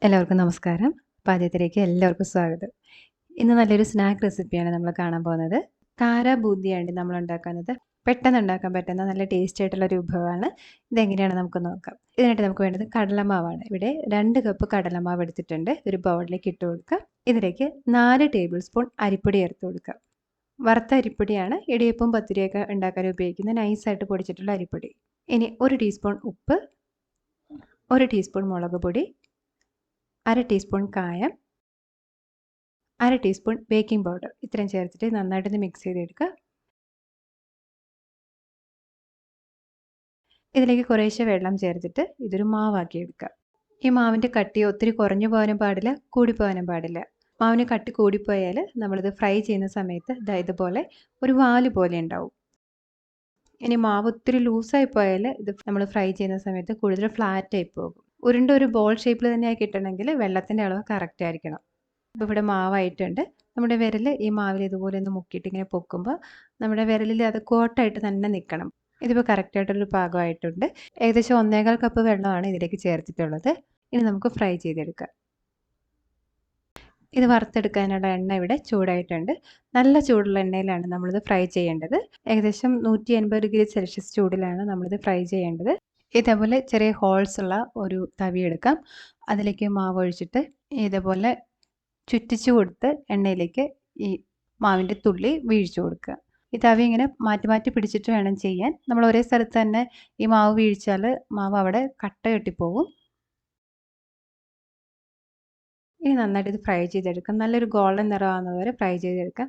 എല്ലാവർക്കും നമസ്കാരം. പാചകത്തിലേക്ക് എല്ലാവർക്കും സ്വാഗതം. ഇന്ന് നല്ലൊരു സ്നാക്ക് റെസിപ്പിയാണ് നമ്മൾ കാണാൻ പോകുന്നത്. കാര ബൂന്തിയാണ് നമ്മൾ ഉണ്ടാക്കുന്നത്. പെട്ടെന്ന് ഉണ്ടാക്കാൻ പറ്റുന്ന നല്ല ടേസ്റ്റി ആയിട്ടുള്ള ഒരു വിഭവമാണ്. ഇതെങ്ങനെയാണ് നമുക്ക് നോക്കാം. ഇതിനായിട്ട് നമുക്ക് വേണ്ടത് കടലമാവാണ്. ഇവിടെ 2 കപ്പ് കടലമാവ് എടുത്തിട്ടുണ്ട്. ഒരു ബൗളിലേക്ക് ഇട്ട് കൊടുക്കുക. ഇതിലേക്ക് 4 ടേബിൾ സ്പൂൺ അരിപ്പൊടി ചേർത്ത് കൊടുക്കുക. വറുത്ത അരിപ്പൊടിയാണ്. ഇടിയപ്പം പത്തിരിയൊക്കെ ഉണ്ടാക്കാൻ ഉപയോഗിക്കുന്ന നൈസായിട്ട് പൊടിച്ചിട്ടുള്ള അരിപ്പൊടി. ഇനി 1 ടീസ്പൂൺ ഉപ്പ്, 1 ടീസ്പൂൺ മുളക് പൊടി, 1/2 ടീസ്പൂൺ കായം, 1/2 ടീസ്പൂൺ ബേക്കിംഗ് പൗഡർ ഇത്രയും ചേർത്തിട്ട് നന്നായിട്ടൊന്ന് മിക്സ് ചെയ്തെടുക്കുക. ഇതിലേക്ക് കുറേശ്ശെ വെള്ളം ചേർത്തിട്ട് ഇതൊരു മാവാക്കി എടുക്കുക. ഈ മാവിൻ്റെ കട്ടി ഒത്തിരി കുറഞ്ഞു പോകാനും പാടില്ല, കൂടിപ്പോകാനും പാടില്ല. മാവിന് കട്ടി കൂടിപ്പോയാൽ നമ്മളിത് ഫ്രൈ ചെയ്യുന്ന സമയത്ത് ഇതുപോലെ ഒരു വാല് പോലെ ഉണ്ടാവും. ഇനി മാവ് ഒത്തിരി ലൂസായി പോയാൽ ഇത് നമ്മൾ ഫ്രൈ ചെയ്യുന്ന സമയത്ത് കൂടുതൽ ഫ്ലാറ്റായി പോകും. ഉരുണ്ട ഒരു ബോൾ ഷേപ്പിൽ തന്നെയായി കിട്ടണമെങ്കിൽ വെള്ളത്തിൻ്റെ അളവ് കറക്റ്റ് ആയിരിക്കണം. അപ്പോൾ ഇവിടെ മാവായിട്ടുണ്ട്. നമ്മുടെ വിരൽ ഈ മാവിൽ ഇതുപോലെ ഒന്ന് മുക്കിയിട്ട് ഇങ്ങനെ പൊക്കുമ്പോൾ നമ്മുടെ വിരലിൽ അത് കോട്ടായിട്ട് തന്നെ നിൽക്കണം. ഇതിപ്പോൾ കറക്റ്റായിട്ടൊരു പാകമായിട്ടുണ്ട്. ഏകദേശം 1.25 കപ്പ് വെള്ളമാണ് ഇതിലേക്ക് ചേർത്തിട്ടുള്ളത്. ഇനി നമുക്ക് ഫ്രൈ ചെയ്തെടുക്കാം. ഇത് വറുത്തെടുക്കാനുള്ള എണ്ണ ഇവിടെ ചൂടായിട്ടുണ്ട്. നല്ല ചൂടുള്ള എണ്ണയിലാണ് നമ്മളിത് ഫ്രൈ ചെയ്യേണ്ടത്. ഏകദേശം 180 ഡിഗ്രി സെൽഷ്യസ് ചൂടിലാണ് നമ്മളിത് ഫ്രൈ ചെയ്യേണ്ടത്. ഇതേപോലെ ചെറിയ ഹോൾസ് ഉള്ള ഒരു തവി എടുക്കാം. അതിലേക്ക് മാവ് ഒഴിച്ചിട്ട് ഇതേപോലെ ചുറ്റിച്ചു കൊടുത്ത് എണ്ണയിലേക്ക് ഈ മാവിൻ്റെ തുള്ളി വീഴ്ച കൊടുക്കുക. ഈ തവി ഇങ്ങനെ മാറ്റി മാറ്റി പിടിച്ചിട്ട് വേണം ചെയ്യാൻ. നമ്മൾ ഒരേ സ്ഥലത്ത് തന്നെ ഈ മാവ് വീഴ്ചാൽ മാവ് അവിടെ കട്ട കെട്ടിപ്പോകും. ഇനി നന്നായിട്ട് ഇത് ഫ്രൈ ചെയ്തെടുക്കാം. നല്ലൊരു ഗോൾഡൻ നിറമാകുന്നത് വരെ ഫ്രൈ ചെയ്തെടുക്കാം.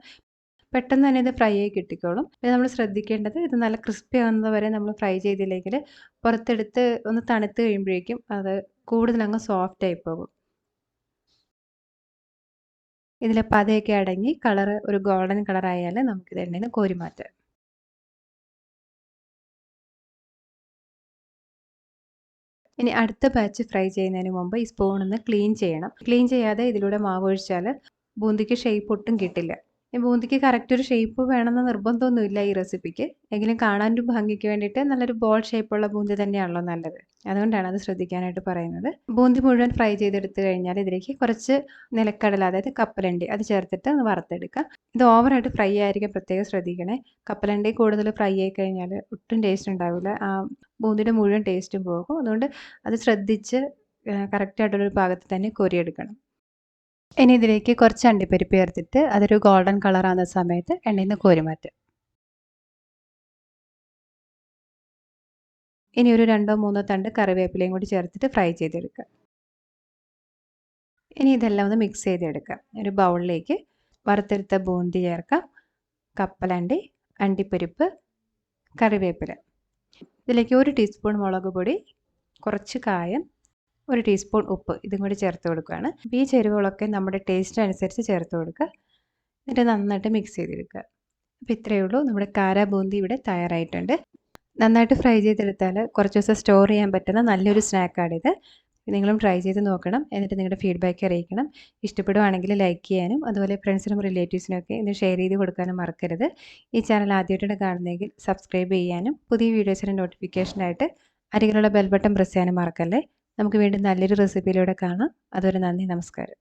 പെട്ടെന്ന് തന്നെ ഇത് ഫ്രൈ ആയി കിട്ടിക്കോളും. പിന്നെ നമ്മൾ ശ്രദ്ധിക്കേണ്ടത് ഇത് നല്ല ക്രിസ്പി ആകുന്നത് വരെ നമ്മൾ ഫ്രൈ ചെയ്തില്ലെങ്കിൽ പുറത്തെടുത്ത് ഒന്ന് തണുത്ത് കഴിയുമ്പോഴേക്കും അത് കൂടുതലങ്ങ് സോഫ്റ്റ് ആയി പോകും. ഇതിലെ പതയൊക്കെ അടങ്ങി കളറ് ഒരു ഗോൾഡൻ കളർ ആയാൽ നമുക്കിത് എണ്ണയിൽ നിന്ന് കോരി മാറ്റാം. ഇനി അടുത്ത ബാച്ച് ഫ്രൈ ചെയ്യുന്നതിന് മുമ്പ് ഈ സ്പൂൺ ഒന്ന് ക്ലീൻ ചെയ്യണം. ക്ലീൻ ചെയ്യാതെ ഇതിലൂടെ മാവ് ഒഴിച്ചാൽ ബൂന്തിക്ക് ഷേപ്പ് ഒട്ടും കിട്ടില്ല. ഈ ബൂന്തിക്ക് കറക്റ്റ് ഒരു ഷേപ്പ് വേണമെന്ന് നിർബന്ധമൊന്നുമില്ല ഈ റെസിപ്പിക്ക്. എങ്കിലും കാണാനൊരു ഭംഗിക്ക് വേണ്ടിയിട്ട് നല്ലൊരു ബോൾ ഷേപ്പുള്ള ബൂന്തി തന്നെയാണല്ലോ നല്ലത്. അതുകൊണ്ടാണ് അത് ശ്രദ്ധിക്കാനായിട്ട് പറയുന്നത്. ബൂന്തി മുഴുവൻ ഫ്രൈ ചെയ്തെടുത്ത് കഴിഞ്ഞാൽ ഇതിലേക്ക് കുറച്ച് നിലക്കടല, അതായത് കപ്പലണ്ടി, അത് ചേർത്തിട്ട് ഒന്ന് വറുത്തെടുക്കാം. ഇത് ഓവറായിട്ട് ഫ്രൈ ആയിരിക്കാൻ പ്രത്യേകം ശ്രദ്ധിക്കണേ. കപ്പലണ്ടി കൂടുതൽ ഫ്രൈ ആയി കഴിഞ്ഞാൽ ഒട്ടും ടേസ്റ്റ് ഉണ്ടാവില്ല. ആ ബൂന്തിയുടെ മുഴുവൻ ടേസ്റ്റും പോകും. അതുകൊണ്ട് അത് ശ്രദ്ധിച്ച് കറക്റ്റായിട്ടുള്ളൊരു പാകത്തിൽ തന്നെ കോരിയെടുക്കണം. ഇനി ഇതിലേക്ക് കുറച്ച് അണ്ടിപ്പരിപ്പ് ചേർത്തിട്ട് അതൊരു ഗോൾഡൻ കളറാകുന്ന സമയത്ത് എണ്ണയിൽ നിന്ന് കോരി മാറ്റുക. ഇനി ഒരു 2-3 തണ്ട് കറിവേപ്പിലയും കൂടി ചേർത്തിട്ട് ഫ്രൈ ചെയ്തെടുക്കുക. ഇനി ഇതെല്ലാം ഒന്ന് മിക്സ് ചെയ്തെടുക്കാം. ഒരു ബൗളിലേക്ക് വറുത്തെടുത്ത ബൂന്തി ചേർക്കാം, കപ്പലണ്ടി, അണ്ടിപ്പരിപ്പ്, കറിവേപ്പില. ഇതിലേക്ക് 1 ടീസ്പൂൺ മുളക് പൊടി, കുറച്ച് കായം, 1 ടീസ്പൂൺ ഉപ്പ് ഇതും കൂടി ചേർത്ത് കൊടുക്കുകയാണ്. ഈ ചേരുവകളൊക്കെ നമ്മുടെ ടേസ്റ്റ് അനുസരിച്ച് ചേർത്ത് കൊടുക്കുക. എന്നിട്ട് നന്നായിട്ട് മിക്സ് ചെയ്തെടുക്കുക. അപ്പോൾ ഇത്രയേ ഉള്ളൂ. നമ്മുടെ കാര ബൂന്തി ഇവിടെ തയ്യാറായിട്ടുണ്ട്. നന്നായിട്ട് ഫ്രൈ ചെയ്തെടുത്താൽ കുറച്ച് ദിവസം സ്റ്റോർ ചെയ്യാൻ പറ്റുന്ന നല്ലൊരു സ്നാക്കാണിത്. നിങ്ങളും ട്രൈ ചെയ്ത് നോക്കണം. എന്നിട്ട് നിങ്ങളുടെ ഫീഡ്ബാക്ക് അറിയിക്കണം. ഇഷ്ടപ്പെടുവാണെങ്കിൽ ലൈക്ക് ചെയ്യാനും അതുപോലെ ഫ്രണ്ട്സിനും റിലേറ്റീവ്സിനും ഒക്കെ ഇത് ഷെയർ ചെയ്ത് കൊടുക്കാനും മറക്കരുത്. ഈ ചാനൽ ആദ്യമായിട്ടാണ് കാണുന്നതെങ്കിൽ സബ്സ്ക്രൈബ് ചെയ്യാനും പുതിയ വീഡിയോസിൻ്റെ നോട്ടിഫിക്കേഷനായിട്ട് അരികിലുള്ള ബെൽ ബട്ടൺ പ്രസ് ചെയ്യാനും മറക്കല്ലേ. നമുക്ക് വീണ്ടും നല്ലൊരു റെസിപ്പിയിലൂടെ കാണാം. അതുവരെ നന്ദി, നമസ്കാരം.